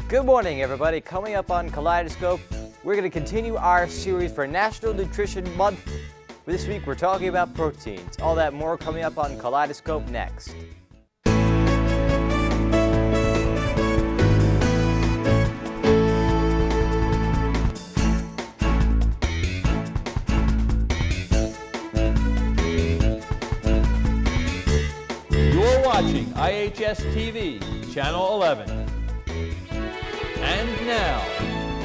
Good morning, everybody. Coming up on Kaleidoscope, we're going to continue our series for National Nutrition Month. This week, we're talking about proteins. All that more coming up on Kaleidoscope next. You're watching IHS TV, Channel 11. And now,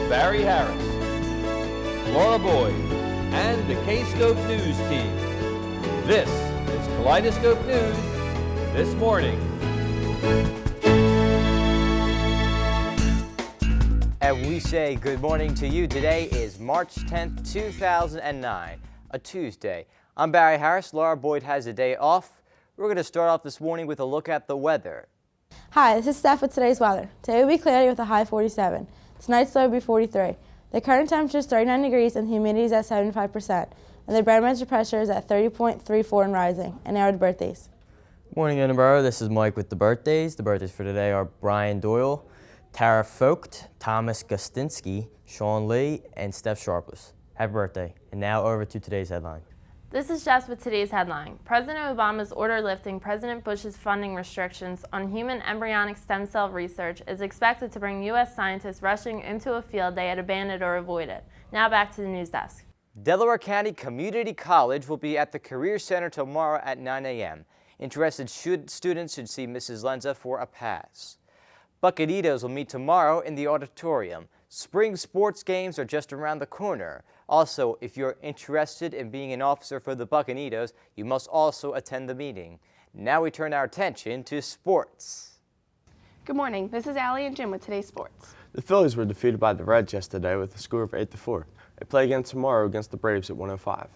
Barry Harris, Laura Boyd, and the K-Scope News team. This is Kaleidoscope News this morning. And we say good morning to you. Today is March 10th, 2009, a Tuesday. I'm Barry Harris. Laura Boyd has a day off. We're going to start off this morning with a look at the weather. Hi, this is Steph with today's weather. Today will be cloudy with a high 47. Tonight's low will be 43. The current temperature is 39 degrees and the humidity is at 75%. And the barometric pressure is at 30.34 and rising. And now the birthdays. Morning, Interboro. This is Mike with the birthdays. The birthdays for today are Brian Doyle, Tara Vogt, Thomas Gustinski, Sean Lee, and Steph Sharpless. Happy birthday. And now over to today's headline. This is Jess with today's headline. President Obama's order lifting President Bush's funding restrictions on human embryonic stem cell research is expected to bring U.S. scientists rushing into a field they had abandoned or avoided. Now back to the news desk. Delaware County Community College will be at the Career Center tomorrow at 9 a.m. Interested students should see Mrs. Lenza for a pass. Buccanitos will meet tomorrow in the auditorium. Spring sports games are just around the corner. Also, if you're interested in being an officer for the Buccanitos, you must also attend the meeting. Now we turn our attention to sports. Good morning. This is Allie and Jim with today's sports. The Phillies were defeated by the Reds yesterday with a score of 8-4. They play again tomorrow against the Braves at 1:05.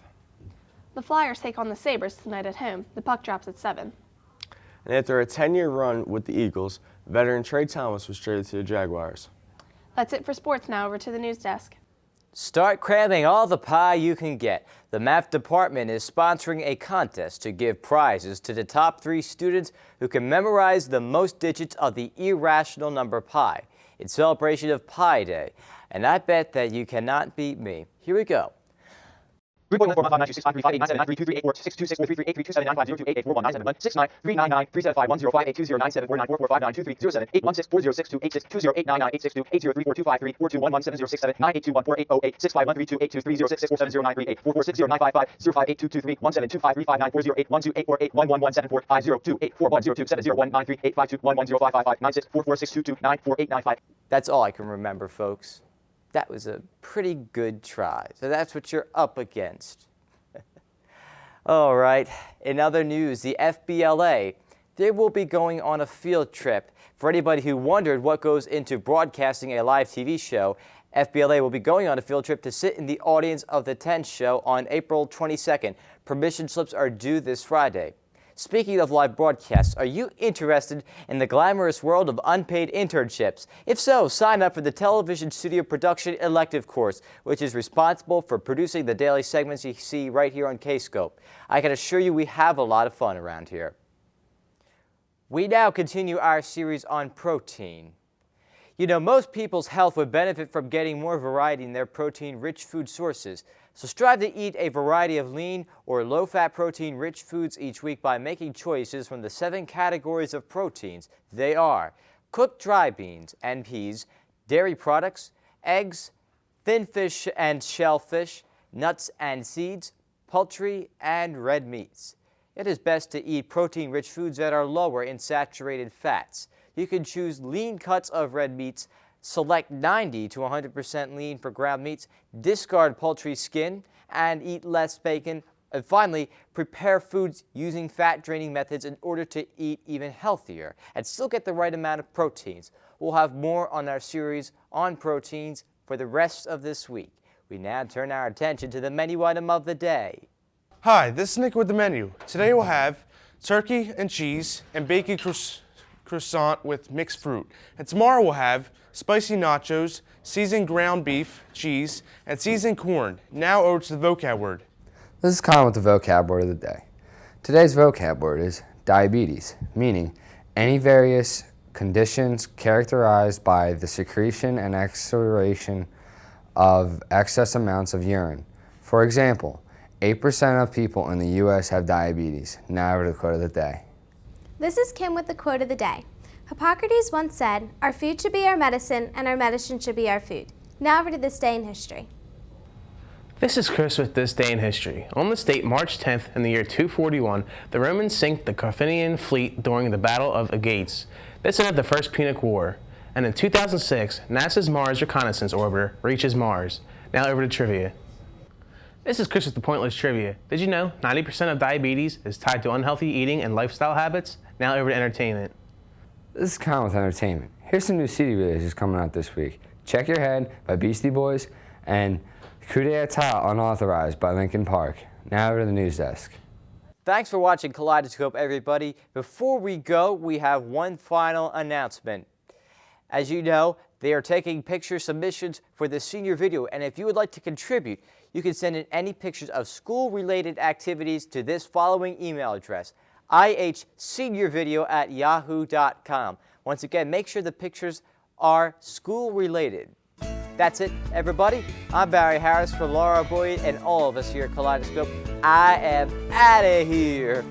The Flyers take on the Sabres tonight at home. The puck drops at 7. And after a 10-year run with the Eagles, veteran Trey Thomas was traded to the Jaguars. That's it for sports. Now over to the news desk. Start cramming all the pie you can get. The math department is sponsoring a contest to give prizes to the top 3 students who can memorize the most digits of the irrational number pi in celebration of Pi Day. And I bet that you cannot beat me. Here we go. 399 That's all I can remember, folks. That was a pretty good try. So that's what you're up against. All right, in other news, the FBLA, they will be going on a field trip. For anybody who wondered what goes into broadcasting a live TV show, FBLA will be going on a field trip to sit in the audience of the 10 show on April 22nd. Permission slips are due this Friday. Speaking of live broadcasts, are you interested in the glamorous world of unpaid internships? If so, sign up for the Television Studio Production Elective course, which is responsible for producing the daily segments you see right here on K-Scope. I can assure you we have a lot of fun around here. We now continue our series on protein. You know, most people's health would benefit from getting more variety in their protein-rich food sources. So strive to eat a variety of lean or low-fat protein-rich foods each week by making choices from the 7 categories of proteins. They are cooked dry beans and peas, dairy products, eggs, thin fish and shellfish, nuts and seeds, poultry, and red meats. It is best to eat protein-rich foods that are lower in saturated fats. You can choose lean cuts of red meats, select 90 to 100% lean for ground meats, discard poultry skin, and eat less bacon. And finally, prepare foods using fat-draining methods in order to eat even healthier and still get the right amount of proteins. We'll have more on our series on proteins for the rest of this week. We now turn our attention to the menu item of the day. Hi, this is Nick with the menu. Today we'll have turkey and cheese and bacon croissant with mixed fruit. And tomorrow we'll have spicy nachos, seasoned ground beef, cheese, and seasoned corn. Now over to the vocab word. This is Colin with the vocab word of the day. Today's vocab word is diabetes, meaning any various conditions characterized by the secretion and excretion of excess amounts of urine. For example, 8% of people in the U.S. have diabetes. Now over to the quote of the day. This is Kim with the quote of the day. Hippocrates once said, "Our food should be our medicine, and our medicine should be our food." Now over to this day in history. This is Chris with This Day in History. On this date, March 10th, in the year 241, the Romans sank the Carthaginian fleet during the Battle of Agates. This ended the First Punic War. And in 2006, NASA's Mars Reconnaissance Orbiter reaches Mars. Now over to trivia. This is Chris with the Pointless Trivia. Did you know 90% of diabetes is tied to unhealthy eating and lifestyle habits? Now over to entertainment. This is Colin with entertainment. Here's some new CD releases coming out this week. Check Your Head by Beastie Boys and Coup d'etat Unauthorized by Linkin Park. Now over to the news desk. Thanks for watching Kaleidoscope, everybody. Before we go, we have one final announcement. As you know, they are taking picture submissions for the senior video, and if you would like to contribute, you can send in any pictures of school-related activities to this following email address, ihseniorvideo@yahoo.com. Once again, make sure the pictures are school-related. That's it, everybody. I'm Barry Harris for Laura Boyd and all of us here at Kaleidoscope. I am out of here.